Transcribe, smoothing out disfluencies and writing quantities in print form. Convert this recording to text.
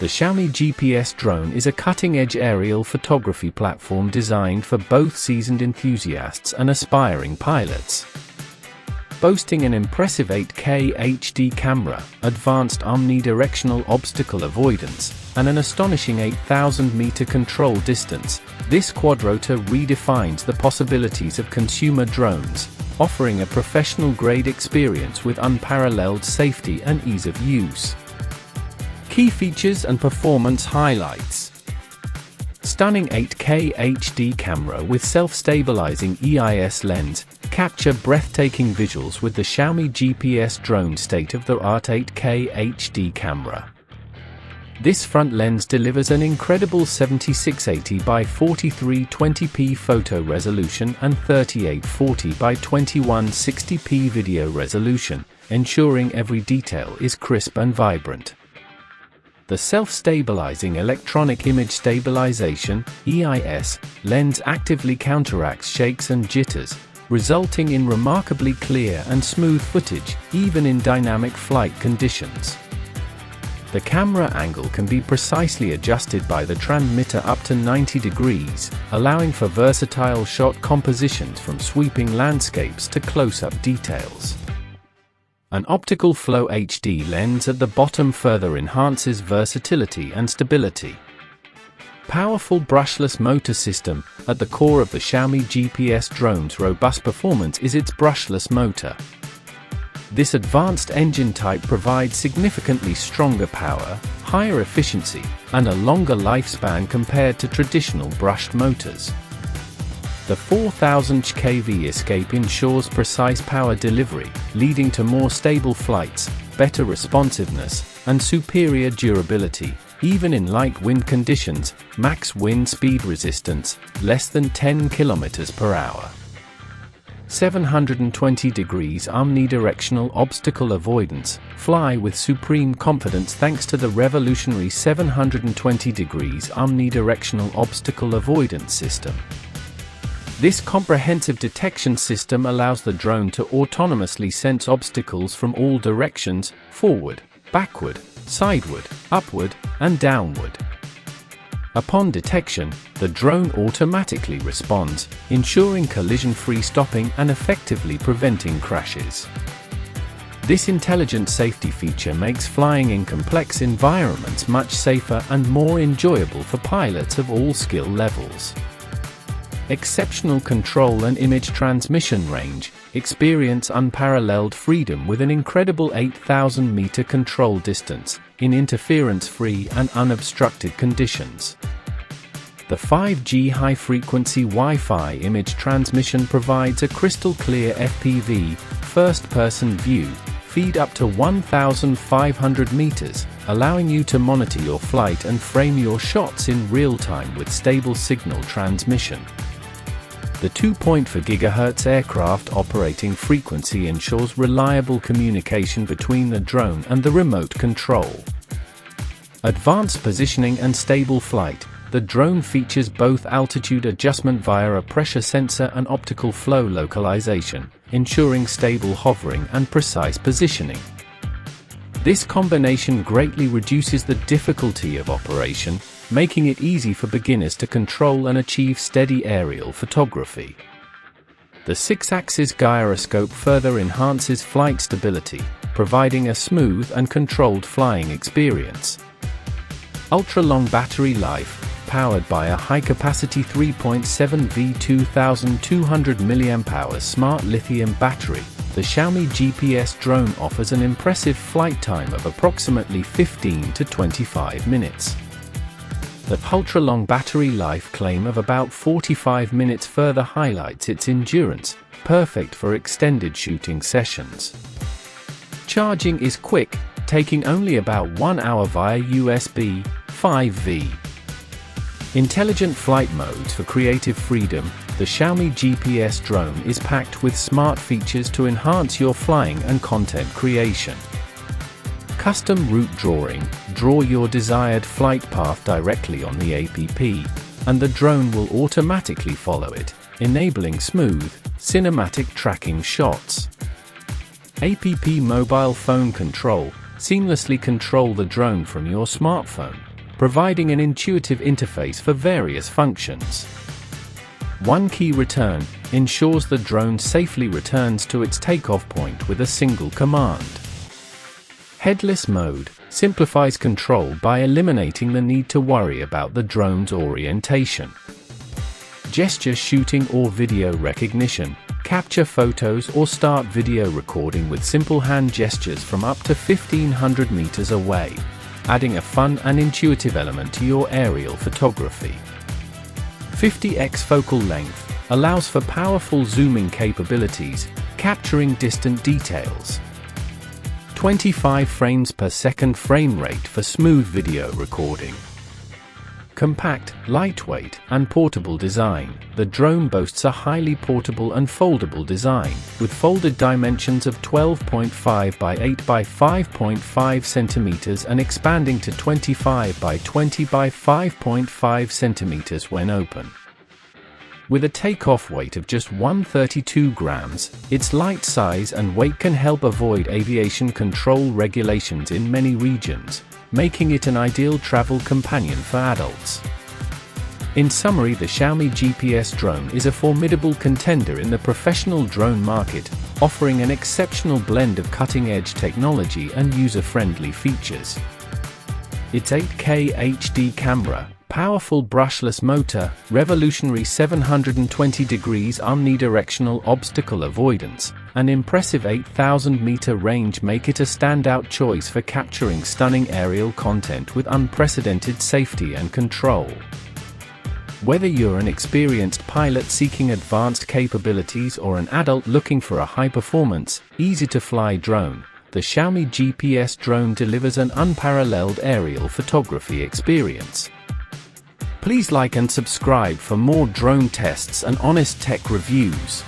The Xiaomi GPS Drone is a cutting-edge aerial photography platform designed for both seasoned enthusiasts and aspiring pilots. Boasting an impressive 8K HD camera, advanced omnidirectional obstacle avoidance, and an astonishing 8,000-meter control distance, this quadrotor redefines the possibilities of consumer drones, offering a professional-grade experience with unparalleled safety and ease of use. Key features and performance highlights. Stunning 8K HD camera with self-stabilizing EIS lens, capture breathtaking visuals with the Xiaomi GPS Drone state-of-the-art 8K HD camera. This front lens delivers an incredible 7680 by 4320p photo resolution and 3840 by 2160p video resolution, ensuring every detail is crisp and vibrant. The self-stabilizing electronic image stabilization (EIS) lens actively counteracts shakes and jitters, resulting in remarkably clear and smooth footage, even in dynamic flight conditions. The camera angle can be precisely adjusted by the transmitter up to 90 degrees, allowing for versatile shot compositions from sweeping landscapes to close-up details. An optical flow HD lens at the bottom further enhances versatility and stability. Powerful brushless motor system. At the core of the Xiaomi GPS Drone's robust performance is its brushless motor. This advanced engine type provides significantly stronger power, higher efficiency, and a longer lifespan compared to traditional brushed motors. The 4000 kV escape ensures precise power delivery, leading to more stable flights, better responsiveness, and superior durability, even in light wind conditions. Max wind speed resistance, less than 10 km per hour. 720 degrees omnidirectional obstacle avoidance. Fly with supreme confidence thanks to the revolutionary 720 degrees omnidirectional obstacle avoidance system. This comprehensive detection system allows the drone to autonomously sense obstacles from all directions: forward, backward, sideward, upward, and downward. Upon detection, the drone automatically responds, ensuring collision-free stopping and effectively preventing crashes. This intelligent safety feature makes flying in complex environments much safer and more enjoyable for pilots of all skill levels. Exceptional control and image transmission range. Experience unparalleled freedom with an incredible 8,000-meter control distance, in interference-free and unobstructed conditions. The 5G high-frequency Wi-Fi image transmission provides a crystal-clear FPV, first-person view, feed up to 1,500 meters, allowing you to monitor your flight and frame your shots in real time with stable signal transmission. The 2.4 GHz aircraft operating frequency ensures reliable communication between the drone and the remote control. Advanced positioning and stable flight. The drone features both altitude adjustment via a pressure sensor and optical flow localization, ensuring stable hovering and precise positioning. This combination greatly reduces the difficulty of operation, making it easy for beginners to control and achieve steady aerial photography. The 6-axis gyroscope further enhances flight stability, providing a smooth and controlled flying experience. Ultra-long battery life. Powered by a high-capacity 3.7V 2200 mAh smart lithium battery, the Xiaomi GPS Drone offers an impressive flight time of approximately 15 to 25 minutes. The ultra-long battery life claim of about 45 minutes further highlights its endurance, perfect for extended shooting sessions. Charging is quick, taking only about 1 hour via USB 5V. Intelligent flight modes for creative freedom. The Xiaomi GPS Drone is packed with smart features to enhance your flying and content creation. Custom route drawing. Draw your desired flight path directly on the app, and the drone will automatically follow it, enabling smooth, cinematic tracking shots. App mobile phone control. Seamlessly control the drone from your smartphone, providing an intuitive interface for various functions. One key return ensures the drone safely returns to its takeoff point with a single command. Headless mode simplifies control by eliminating the need to worry about the drone's orientation. Gesture shooting or video recognition. Capture photos or start video recording with simple hand gestures from up to 1,500 meters away, adding a fun and intuitive element to your aerial photography. 50x focal length allows for powerful zooming capabilities, capturing distant details. 25 frames per second frame rate for smooth video recording. Compact, lightweight, and portable design. The drone boasts a highly portable and foldable design, with folded dimensions of 12.5 by 8 by 5.5 centimeters and expanding to 25 by 20 by 5.5 centimeters when open. With a takeoff weight of just 132 grams, its light size and weight can help avoid aviation control regulations in many regions, making it an ideal travel companion for adults. In summary, the Xiaomi GPS drone is a formidable contender in the professional drone market, offering an exceptional blend of cutting-edge technology and user-friendly features. Its 8K HD camera, powerful brushless motor, revolutionary 720 degrees omnidirectional obstacle avoidance, and impressive 8,000-meter range make it a standout choice for capturing stunning aerial content with unprecedented safety and control. Whether you're an experienced pilot seeking advanced capabilities or an adult looking for a high-performance, easy-to-fly drone, the Xiaomi GPS drone delivers an unparalleled aerial photography experience. Please like and subscribe for more drone tests and honest tech reviews.